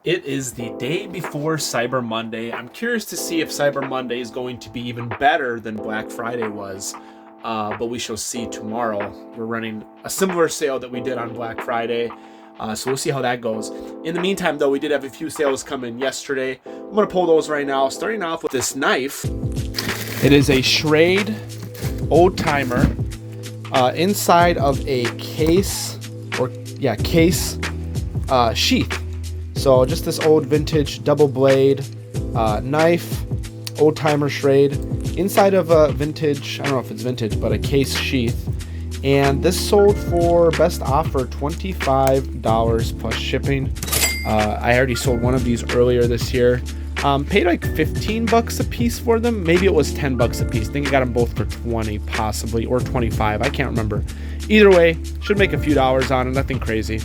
It is the day before Cyber Monday. I'm curious to see if Cyber Monday is going to be even better than Black Friday was, but we shall see tomorrow. We're running a similar sale that we did on Black Friday, so we'll see how that goes. In the meantime, though, we did have a few sales come in yesterday. I'm going to pull those right now, starting off with this knife. It is a Schrade old timer inside of a case sheath. So just this old vintage double blade knife, old timer Schrade, inside of a vintage, I don't know if it's vintage, but a case sheath. And this sold for best offer $25 plus shipping. I already sold one of these earlier this year. Paid like 15 bucks a piece for them. Maybe it was 10 bucks a piece. I think I got them both for 20 possibly, or 25. I can't remember. Either way, should make a few dollars on it, nothing crazy.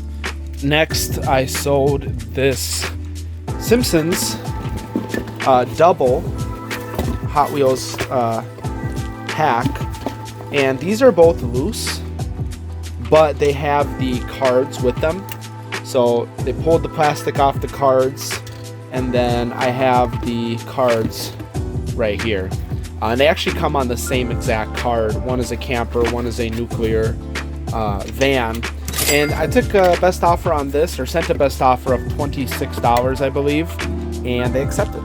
Next, I sold this Simpsons double Hot Wheels pack, and these are both loose, but they have the cards with them. So they pulled the plastic off the cards, and then I have the cards right here. And they actually come on the same exact card. One is a camper, one is a nuclear van. And I took a best offer on this, or sent a best offer of $26, I believe, and they accepted.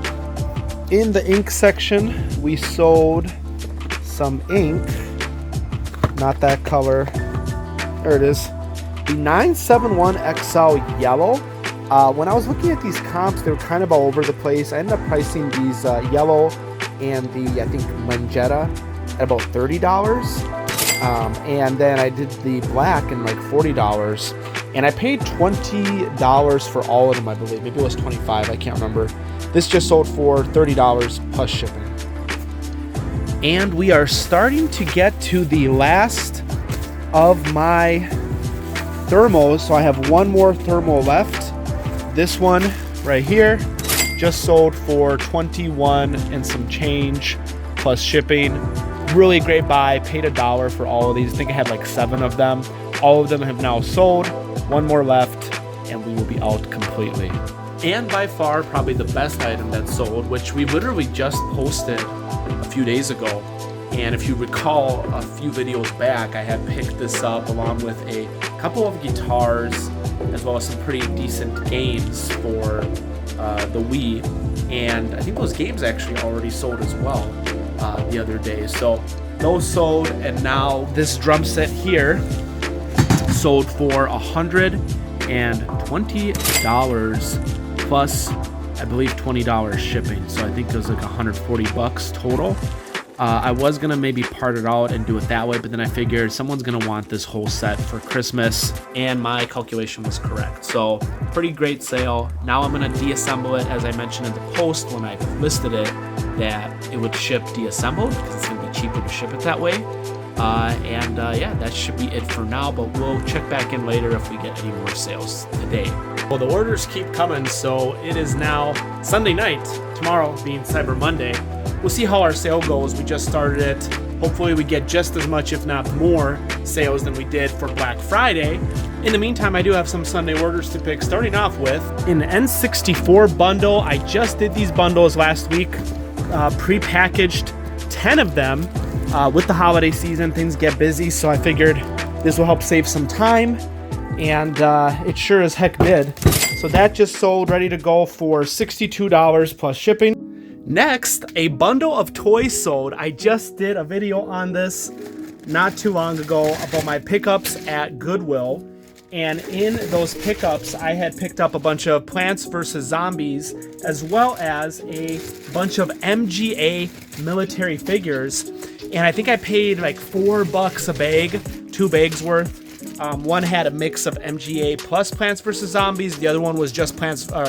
In the ink section, we sold some ink, not that color, there it is, the 971 XL yellow. When I was looking at these comps, they were kind of all over the place. I ended up pricing these yellow and the, I think, Magenta at about $30. And then I did the black in like $40, and I paid $20 for all of them, I believe. Maybe it was $25, I can't remember. This just sold for $30 plus shipping. And we are starting to get to the last of my thermos. So I have one more thermo left. This one right here just sold for 21 and some change plus shipping. Really great buy. Paid $1 for all of these. I think I had like 7 of them. All of them have now sold. One more left, and we will be out completely. And by far, probably the best item that sold, which we literally just posted a few days ago. And if you recall, a few videos back, I had picked this up along with a couple of guitars, as well as some pretty decent games for the Wii. And I think those games actually already sold as well the other day. So those sold, and now this drum set here sold for $120 plus, I believe, $20 shipping. So I think it was like 140 bucks total. I was gonna maybe part it out and do it that way, but then I figured someone's gonna want this whole set for Christmas, and my calculation was correct. So pretty great sale. Now I'm gonna deassemble it, as I mentioned in the post when I listed it, that it would ship deassembled because it's gonna be cheaper to ship it that way. Yeah, that should be it for now, but we'll check back in later if we get any more sales today. Well, the orders keep coming, so it is now Sunday night, tomorrow being Cyber Monday. We'll see how our sale goes. We just started it. Hopefully we get just as much, if not more, sales than we did for Black Friday. In the meantime, I do have some Sunday orders to pick, starting off with an N64 bundle. I just did these bundles last week, pre-packaged 10 of them. With the holiday season, things get busy, so I figured this will help save some time, and it sure as heck did. So that just sold, ready to go for $62 plus shipping. Next, a bundle of toys sold. I just did a video on this not too long ago about my pickups at Goodwill. And in those pickups, I had picked up a bunch of Plants vs. Zombies, as well as a bunch of MGA military figures. And I think I paid like $4 a bag, 2 bags worth. One had a mix of MGA plus Plants vs. Zombies. The other one was just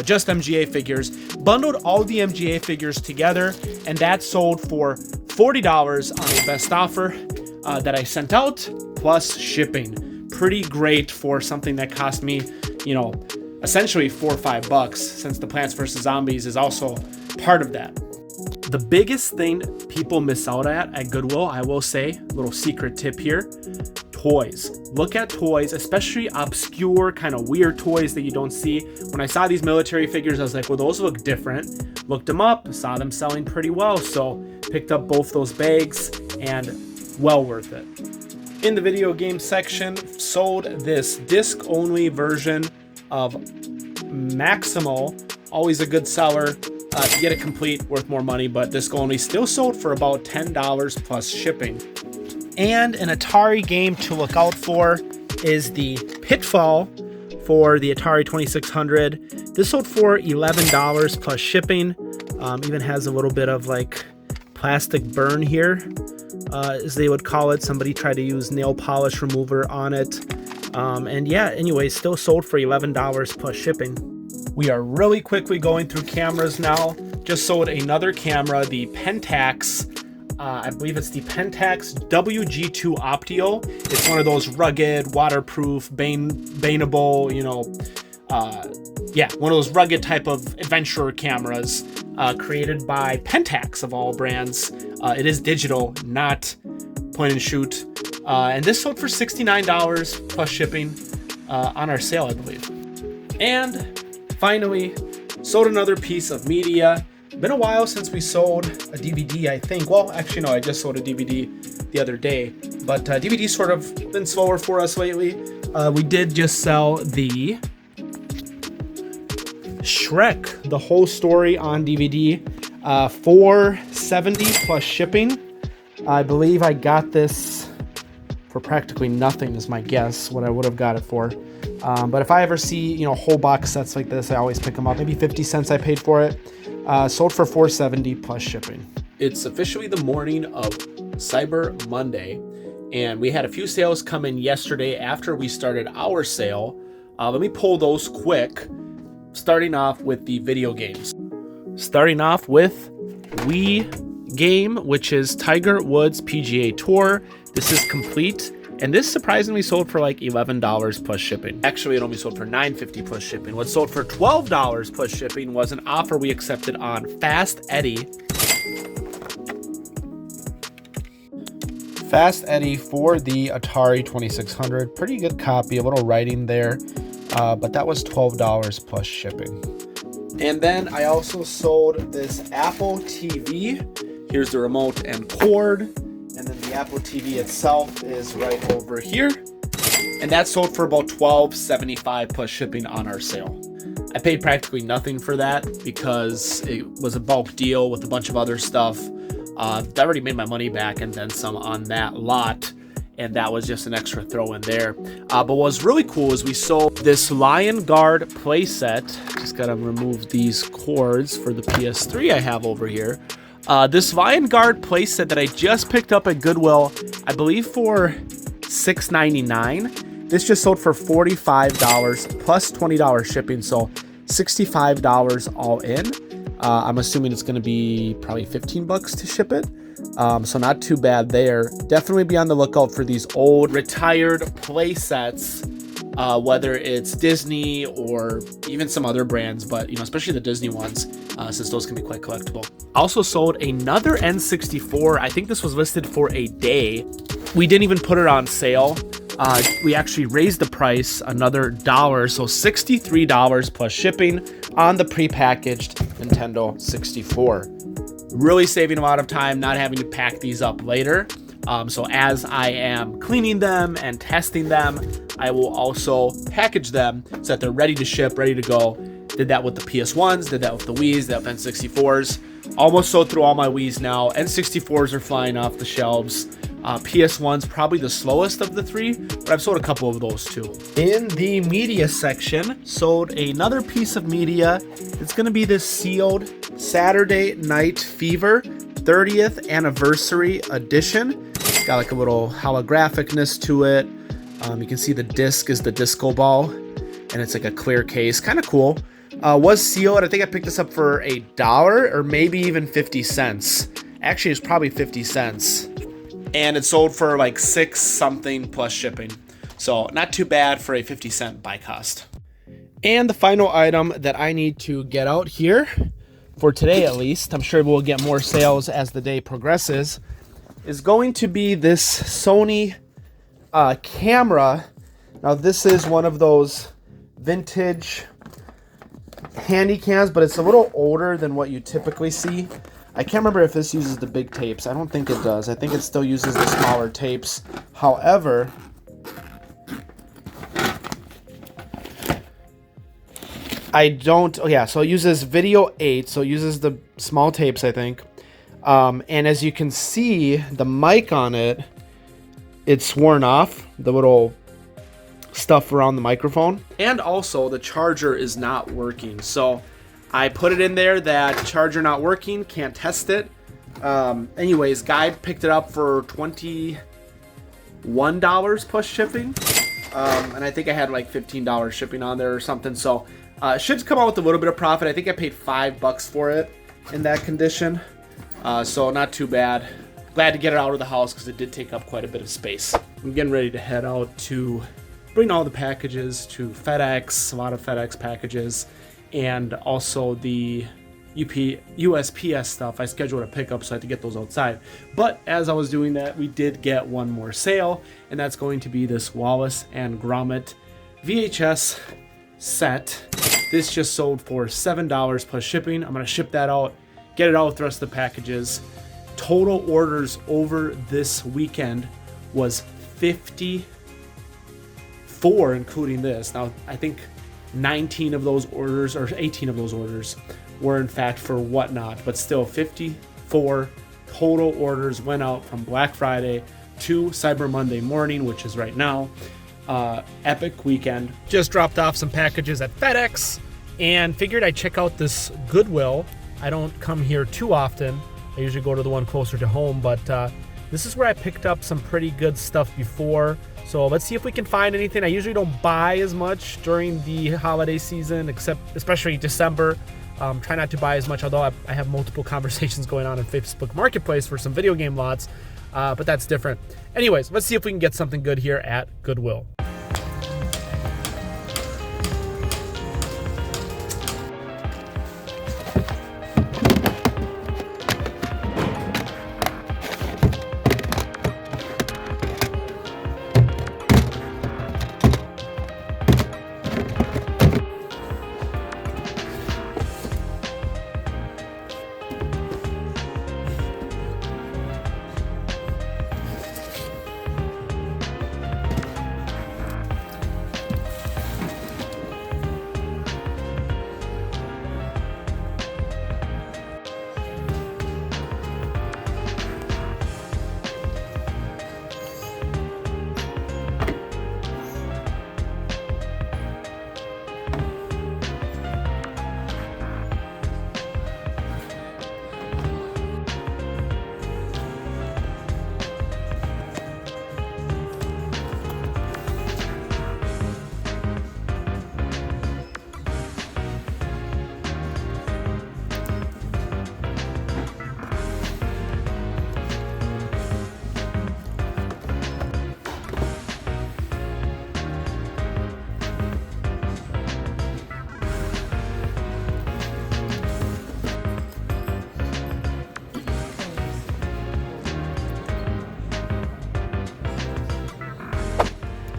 just MGA figures. Bundled all the MGA figures together, and that sold for $40 on a best offer that I sent out, plus shipping. Pretty great for something that cost me, essentially $4 or $5, since the Plants vs. Zombies is also part of that. The biggest thing people miss out at Goodwill, I will say, little secret tip here, toys. Look at toys, especially obscure, kind of weird toys that you don't see. When I saw these military figures, I was like, well, those look different. Looked them up, saw them selling pretty well, so picked up both those bags, and well worth it. In the video game section, sold this disc-only version of Maximal, always a good seller. To get it complete, worth more money, but disc only, still sold for about $10 plus shipping. And an Atari game to look out for is the Pitfall for the Atari 2600. This sold for $11 plus shipping. Even has a little bit of like plastic burn here, as they would call it. Somebody tried to use nail polish remover on it. And yeah, anyway, still sold for $11 plus shipping. We are really quickly going through cameras now. Just sold another camera, the Pentax. I believe it's the Pentax WG2 Optio. It's one of those rugged, waterproof, baneable, you know, one of those rugged type of adventurer cameras created by Pentax of all brands. It is digital, not point and shoot. And this sold for $69 plus shipping on our sale, I believe. And finally, sold another piece of media. Been a while since we sold a DVD, I think. Well, actually, no, I just sold a DVD the other day. But DVD's sort of been slower for us lately. We did just sell the Shrek, the whole story on DVD, for $70 plus shipping. I believe I got this for practically nothing is my guess, what I would have got it for. But if I ever see, you know, whole box sets like this, I always pick them up. Maybe 50 cents I paid for it. Sold for $4.70 plus shipping. It's officially the morning of Cyber Monday, and we had a few sales come in yesterday after we started our sale. Let me pull those quick, starting off with the video games. Starting off with Wii game, which is Tiger Woods PGA Tour. This is complete. And this surprisingly sold for like $11 plus shipping. Actually, it only sold for $9.50 plus shipping. What sold for $12 plus shipping was an offer we accepted on Fast Eddie. Fast Eddie for the Atari 2600. Pretty good copy, a little writing there. But that was $12 plus shipping. And then I also sold this Apple TV. Here's the remote and cord. And then the Apple TV itself is right over here. And that sold for about $12.75 plus shipping on our sale. I paid practically nothing for that because it was a bulk deal with a bunch of other stuff. I already made my money back and then some on that lot. And that was just an extra throw in there. But what was really cool is we sold this Lion Guard playset. Just gotta remove these cords for the PS3 I have over here. This Lion Guard playset that I just picked up at Goodwill, I believe for $6.99. This just sold for $45 plus $20 shipping, so $65 all in. I'm assuming it's going to be probably $15 to ship it. So not too bad there. Definitely be on the lookout for these old retired play sets, whether it's Disney or even some other brands, but you know, especially the Disney ones, since those can be quite collectible. Also sold another N64. I think this was listed for a day. We didn't even put it on sale. We actually raised the price another $1, so $63 plus shipping on the prepackaged Nintendo 64. Really saving a lot of time, not having to pack these up later. So as I am cleaning them and testing them, I will also package them so that they're ready to ship, ready to go. Did that with the PS1s, did that with the Wiis, did that with N64s. Almost sold through all my Wiis now. N64s are flying off the shelves. PS1's probably the slowest of the three, but I've sold a couple of those too. In the media section, sold another piece of media. It's going to be this sealed Saturday Night Fever 30th Anniversary Edition. It's got like a little holographicness to it. You can see the disc is the disco ball, and it's like a clear case. Kind of cool. Was sealed. I think I picked this up for $1 or maybe even 50 cents. Actually, it's probably 50 cents. And it sold for like $6 something plus shipping. So not too bad for a 50-cent buy cost. And the final item that I need to get out here, for today at least, I'm sure we'll get more sales as the day progresses, is going to be this Sony camera. Now this is one of those vintage handy cams, but it's a little older than what you typically see. I can't remember if this uses the big tapes. I don't think it does. I think it still uses the smaller tapes. However, so it uses video 8, so it uses the small tapes, I think. And as you can see, the mic on it, it's worn off, the little stuff around the microphone. And also the charger is not working. So I put it in there that charger not working, can't test it. Anyways, guy picked it up for $21 plus shipping. And I think I had like $15 shipping on there or something. So it should come out with a little bit of profit. I think I paid $5 for it in that condition. So not too bad. Glad to get it out of the house because it did take up quite a bit of space. I'm getting ready to head out to bring all the packages to FedEx, a lot of FedEx packages, and also the USPS stuff. I scheduled a pickup, so I had to get those outside. But as I was doing that, we did get one more sale, and that's going to be this Wallace and Gromit VHS set. This just sold for $7 plus shipping. I'm going to ship that out, get it out with the rest of the packages. Total orders over this weekend was 54, including this. Now, I think 19 of those orders, or 18 of those orders, were in fact for Whatnot, but still 54 total orders went out from Black Friday to Cyber Monday morning, which is right now. Epic weekend. Just dropped off some packages at FedEx and figured I'd check out this Goodwill. I don't come here too often. I usually go to the one closer to home, but this is where I picked up some pretty good stuff before. So let's see if we can find anything. I usually don't buy as much during the holiday season, especially December. Try not to buy as much, although I have multiple conversations going on in Facebook Marketplace for some video game lots, but that's different. Anyways, let's see if we can get something good here at Goodwill.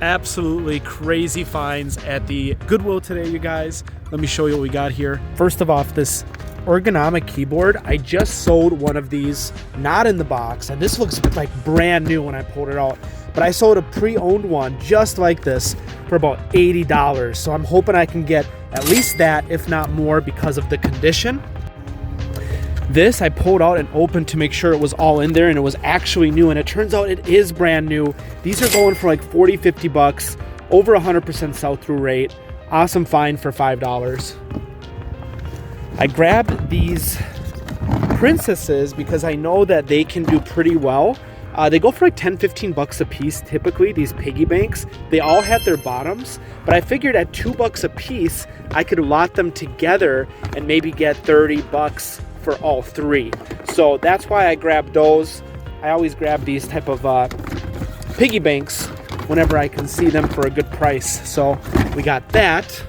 Absolutely crazy finds at the Goodwill today, you guys. Let me show you what we got here. First of all, this ergonomic keyboard. I just sold one of these, not in the box, and this looks like brand new when I pulled it out. But I sold a pre-owned one just like this for about $80. So I'm hoping I can get at least that, if not more, because of the condition. This I pulled out and opened to make sure it was all in there, and it was actually new, and it turns out it is brand new. These are going for like 40-50 bucks, over 100% sell-through rate. Awesome find for $5. I grabbed these princesses because I know that they can do pretty well. They go for like 10-15 bucks a piece typically, these piggy banks. They all had their bottoms, but I figured at $2 a piece I could lot them together and maybe get 30 bucks for all three. So that's why I grabbed those. I always grab these type of piggy banks whenever I can see them for a good price. So we got that.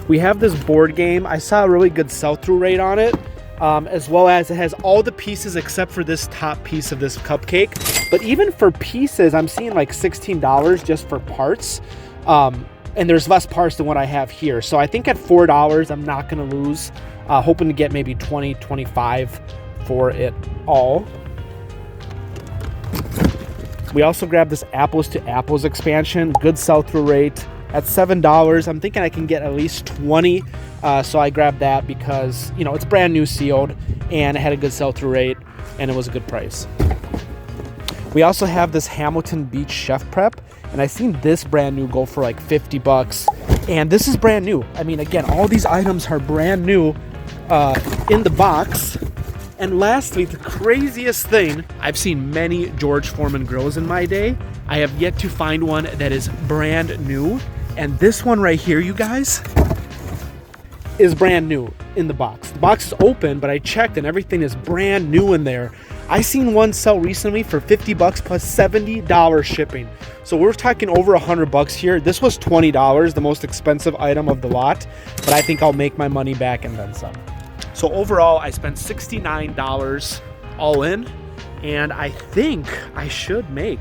We have this board game. I saw a really good sell-through rate on it, as well as it has all the pieces except for this top piece of this cupcake. But even for pieces, I'm seeing like $16 just for parts. And there's less parts than what I have here. So I think at $4, I'm not gonna lose. Hoping to get maybe 20, 25 for it all. We also grabbed this apples to apples expansion, good sell-through rate at $7. I'm thinking I can get at least 20. So I grabbed that because, you know, it's brand new sealed and it had a good sell-through rate and it was a good price. We also have this Hamilton Beach Chef Prep, and I seen this brand new go for like $50. And this is brand new. I mean, again, all these items are brand new in the box. And lastly, the craziest thing, I've seen many George Foreman grills in my day. I have yet to find one that is brand new. And this one right here, you guys, is brand new in the box. The box is open, but I checked and everything is brand new in there. I seen one sell recently for $50 plus $70 shipping. So we're talking over $100 here. This was $20, the most expensive item of the lot, but I think I'll make my money back and then some. So overall, I spent $69 all in, and I think I should make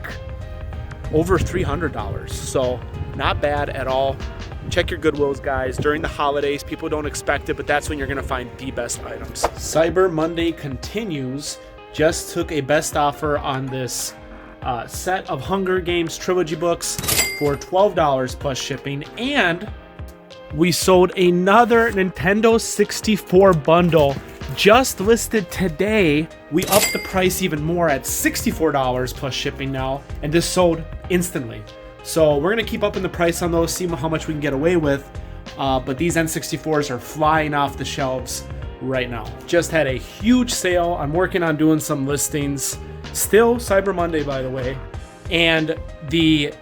over $300. So not bad at all. Check your Goodwills, guys. During the holidays, people don't expect it, but that's when you're gonna find the best items. Cyber Monday continues. Just took a best offer on this set of Hunger Games trilogy books for $12 plus shipping, and we sold another Nintendo 64 bundle just listed today. We upped the price even more at $64 plus shipping now, and this sold instantly. So we're gonna keep upping the price on those, see how much we can get away with, but these N64s are flying off the shelves right now. Just had a huge sale. I'm working on doing some listings. Still Cyber Monday, by the way. And the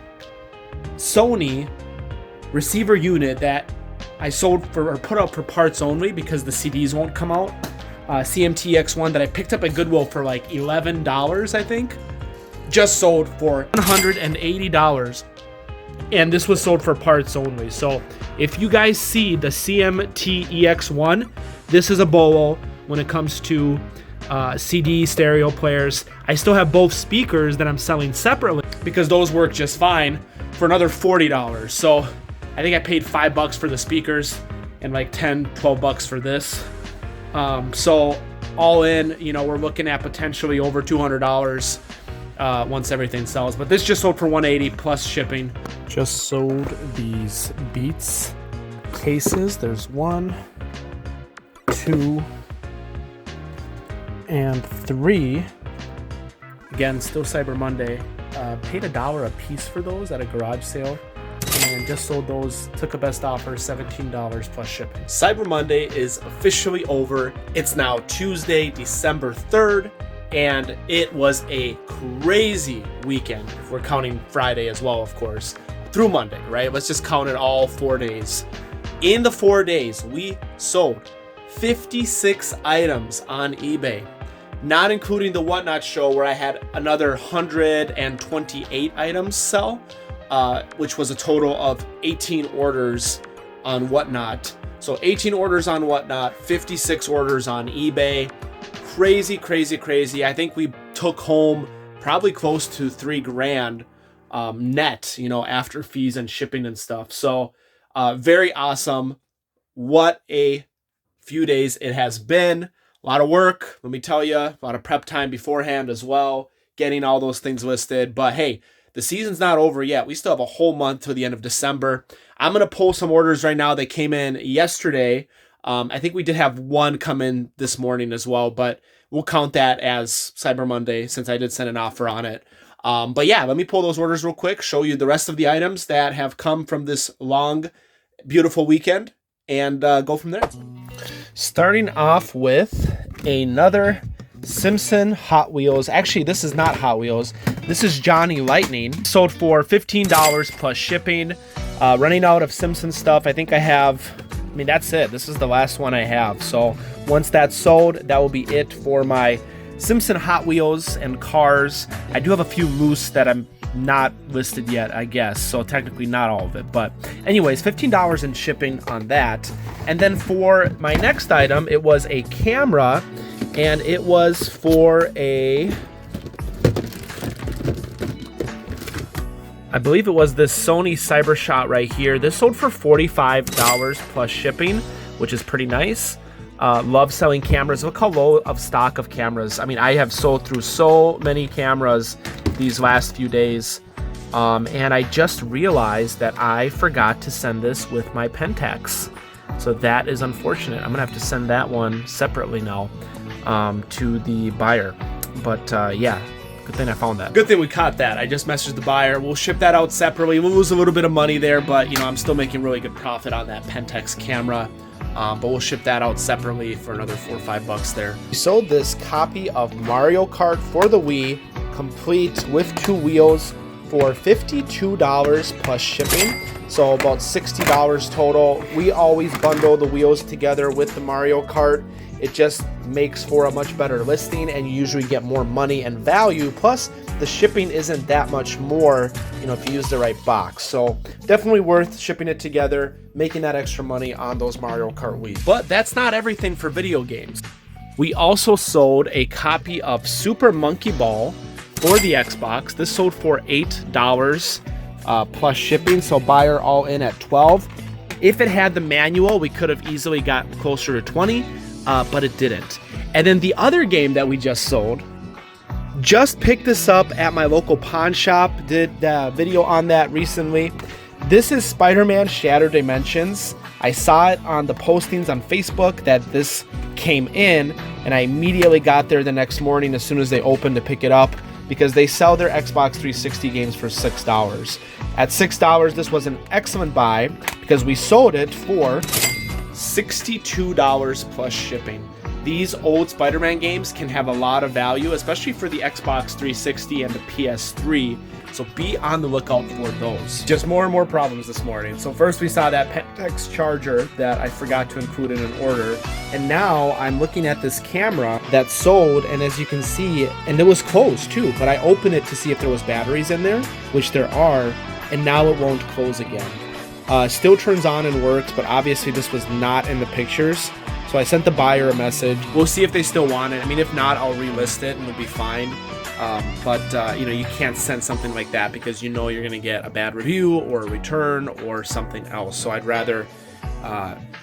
Sony receiver unit that I sold for, or put out for parts only because the CDs won't come out, CMTX1 that I picked up at Goodwill for like $11, I think, just sold for $180. And this was sold for parts only. So if you guys see the CMTEX1, this is a bolo when it comes to CD stereo players. I still have both speakers that I'm selling separately because those work just fine for another $40. So I think I paid $5 for the speakers and like $10-12 for this. So all in, you know, we're looking at potentially over $200 once everything sells. But this just sold for $180 plus shipping. Just sold these Beats cases. There's 1, 2, and 3. Again, still Cyber Monday. Paid $1 a piece for those at a garage sale, and just sold those. Took a best offer, $17 plus shipping. Cyber Monday is officially over. It's now Tuesday, December 3rd, and it was a crazy weekend. If we're counting Friday as well, of course, through Monday, right? Let's just count it all 4 days. In the 4 days, we sold 56 items on eBay, not including the Whatnot show where I had another 128 items sell, which was a total of 18 orders on Whatnot. So 18 orders on Whatnot, 56 orders on eBay. Crazy, crazy, crazy. I think we took home probably close to $3,000 net, you know, after fees and shipping and stuff. So very awesome. What a few days it has been. A lot of work, let me tell you, a lot of prep time beforehand as well, getting all those things listed. But hey, the season's not over yet. We still have a whole month to the end of December. I'm going to pull some orders right now. They came in yesterday. I think we did have one come in this morning as well, but we'll count that as Cyber Monday since I did send an offer on it. But yeah, let me pull those orders real quick, show you the rest of the items that have come from this long, beautiful weekend, and go from there. Starting off with another Simpson Hot Wheels. Actually, this is not Hot Wheels. This is Johnny Lightning. Sold for $15 plus shipping. Running out of Simpson stuff. I think I have, I mean, that's it. This is the last one I have. So once that's sold, that will be it for my Simpson Hot Wheels and cars. I do have a few loose that I'm not listed yet, I guess. So technically not all of it. But anyways, $15 in shipping on that. And then for my next item, it was a camera. And it was for a I believe it was this Sony Cybershot right here. This sold for $45 plus shipping, which is pretty nice. Love selling cameras. Look how low of stock of cameras. I mean, I have sold through so many cameras these last few days. And I just realized that I forgot to send this with my Pentax. So that is unfortunate. I'm gonna have to send that one separately now to the buyer. But yeah, good thing I found that. Good thing we caught that. I just messaged the buyer. We'll ship that out separately. We'll lose a little bit of money there, but you know, I'm still making really good profit on that Pentax camera. But we'll ship that out separately for another $4 or $5 there. We sold this copy of Mario Kart for the Wii, complete with 2 wheels, for $52 plus shipping, so about $60 total. We always bundle the wheels together with the Mario Kart. It just makes for a much better listing, and you usually get more money and value. Plus, the shipping isn't that much more, you know, if you use the right box. So definitely worth shipping it together, making that extra money on those Mario Kart Wii. But that's not everything for video games. We also sold a copy of Super Monkey Ball for the Xbox. This sold for $8 plus shipping, so buyer all in at $12. If it had the manual, we could have easily got closer to $20, but it didn't. And then the other game that we just sold, just picked this up at my local pawn shop, did a video on that recently. This is Spider-Man Shattered Dimensions. I saw it on the postings on Facebook that this came in, and I immediately got there the next morning as soon as they opened to pick it up, because they sell their Xbox 360 games for $6. At $6, this was an excellent buy because we sold it for $62 plus shipping. These old Spider-Man games can have a lot of value, especially for the Xbox 360 and the PS3. So be on the lookout for those. Just more and more problems this morning. So first we saw that Pentax charger that I forgot to include in an order. And now I'm looking at this camera that sold, and as you can see, and it was closed too, but I opened it to see if there was batteries in there, which there are, and now it won't close again. Still turns on and works, but obviously this was not in the pictures. So I sent the buyer a message. We'll see if they still want it. I mean, if not, I'll relist it and it'll be fine. But you know, you can't send something like that because you know you're gonna get a bad review or a return or something else. So I'd rather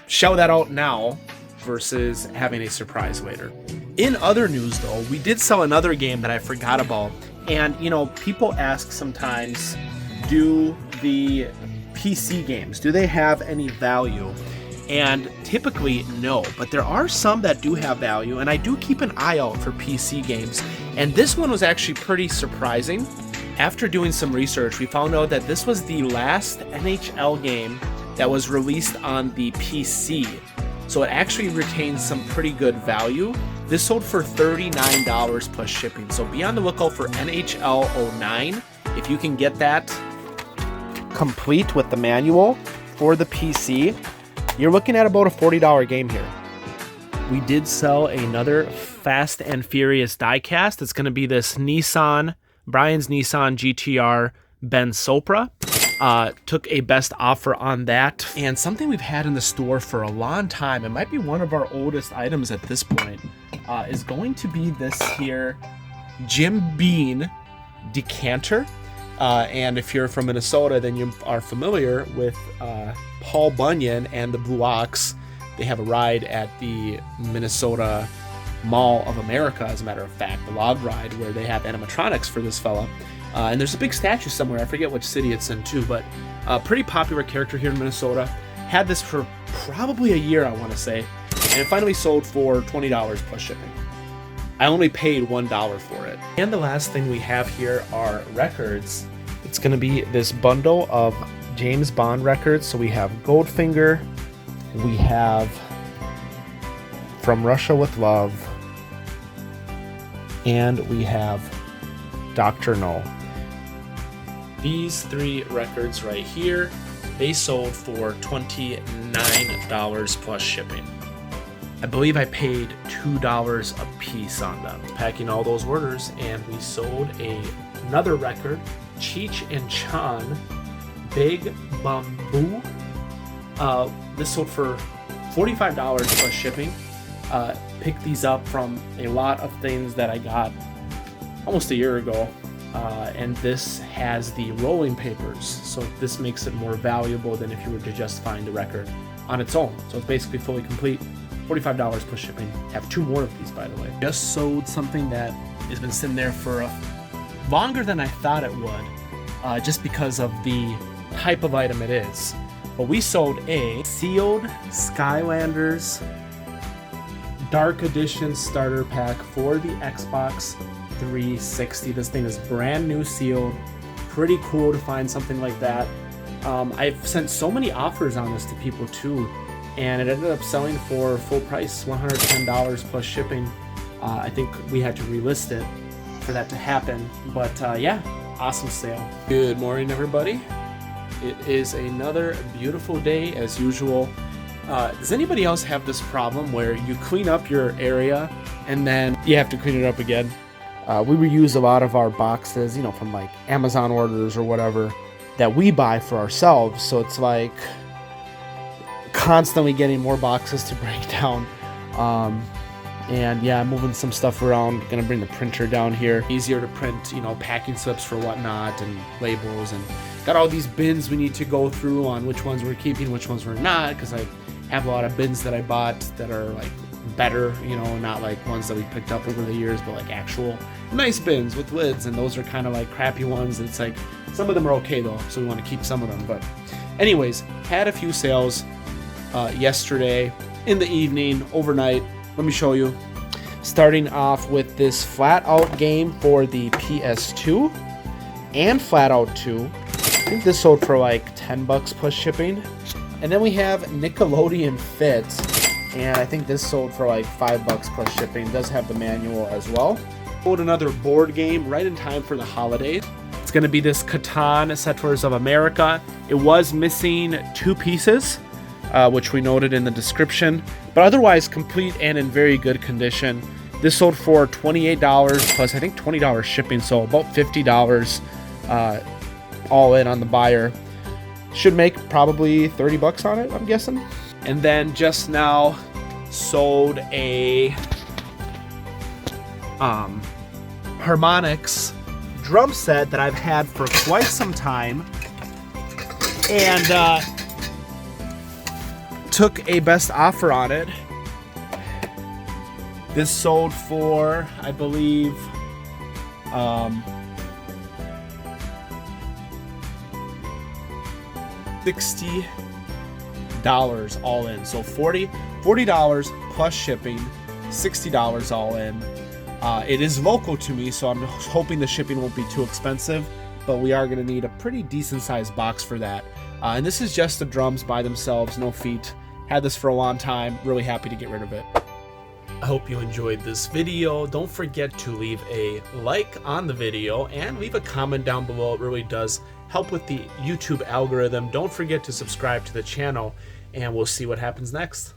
shell that out now versus having a surprise later. In other news though, we did sell another game that I forgot about. And you know, people ask sometimes, do the PC games, do they have any value? And typically no, but there are some that do have value, and I do keep an eye out for PC games. And this one was actually pretty surprising. After doing some research, we found out that this was the last NHL game that was released on the PC. So it actually retains some pretty good value. This sold for $39 plus shipping. So be on the lookout for NHL 09. If you can get that complete with the manual for the PC, you're looking at about a $40 game here. We did sell another Fast and Furious diecast. It's going to be this Brian's Nissan GTR Ben Sopra. Took a best offer on that. And something we've had in the store for a long time, it might be one of our oldest items at this point, is going to be this here Jim Beam decanter. And if you're from Minnesota, then you are familiar with Paul Bunyan and the Blue Ox. They have a ride at the Minnesota Mall of America, as a matter of fact, the log ride, where they have animatronics for this fella. And there's a big statue somewhere. I forget which city it's in too, but a pretty popular character here in Minnesota. Had this for probably a year, I want to say, and it finally sold for $20 plus shipping. I only paid $1 for it. And the last thing we have here are records. It's going to be this bundle of James Bond records. So we have Goldfinger, we have From Russia with Love, and we have Dr. No. These 3 records right here, they sold for $29 plus shipping. I believe I paid $2 a piece on them. Packing all those orders, and we sold another record, Cheech and Chong, Big Bamboo. This sold for $45 plus shipping. Picked these up from a lot of things that I got almost a year ago. and this has the rolling papers, so this makes it more valuable than if you were to just find the record on its own. So it's basically fully complete. $45 plus shipping. Have 2 more of these, by the way. Just sold something that has been sitting there for longer than I thought it would, just because of the type of item it is. But we sold a sealed Skylanders Dark Edition starter pack for the Xbox 360. This thing is brand new sealed. Pretty cool to find something like that. I've sent so many offers on this to people too, and it ended up selling for full price, $110 plus shipping. I think we had to relist it for that to happen, but yeah, awesome sale. Good morning, everybody. It is another beautiful day as usual. Does anybody else have this problem where you clean up your area and then you have to clean it up again? We reuse a lot of our boxes, you know, from like Amazon orders or whatever that we buy for ourselves. So it's like constantly getting more boxes to break down. And yeah, I'm moving some stuff around. Gonna bring the printer down here. Easier to print, you know, packing slips for whatnot and labels, and got all these bins we need to go through on which ones we're keeping, which ones we're not, because I have a lot of bins that I bought that are like better, you know, not like ones that we picked up over the years, but like actual nice bins with lids, and those are kind of like crappy ones. It's like some of them are okay though, so we want to keep some of them. But anyways, had a few sales yesterday in the evening, overnight. Let me show you. Starting off with this Flat Out game for the PS2 and Flat Out 2. I think this sold for like $10 plus shipping. And then we have Nickelodeon Fit, and I think this sold for like $5 plus shipping. It does have the manual as well. Sold another board game right in time for the holidays. It's going to be this Catan Settlers of America. It was missing 2 pieces, which we noted in the description, but otherwise complete and in very good condition. This sold for $28 plus I think $20 shipping, so about $50 all in on the buyer. Should make probably $30 on it, I'm guessing. And then just now sold a harmonics drum set that I've had for quite some time, and took a best offer on it. This sold for, I believe, $60 all in. So $40 plus shipping, $60 all in. It is local to me, so I'm hoping the shipping won't be too expensive, but we are going to need a pretty decent sized box for that. And this is just the drums by themselves, no feet. Had this for a long time, really happy to get rid of it. I hope you enjoyed this video. Don't forget to leave a like on the video and leave a comment down below. It really does help with the YouTube algorithm. Don't forget to subscribe to the channel, and we'll see what happens next.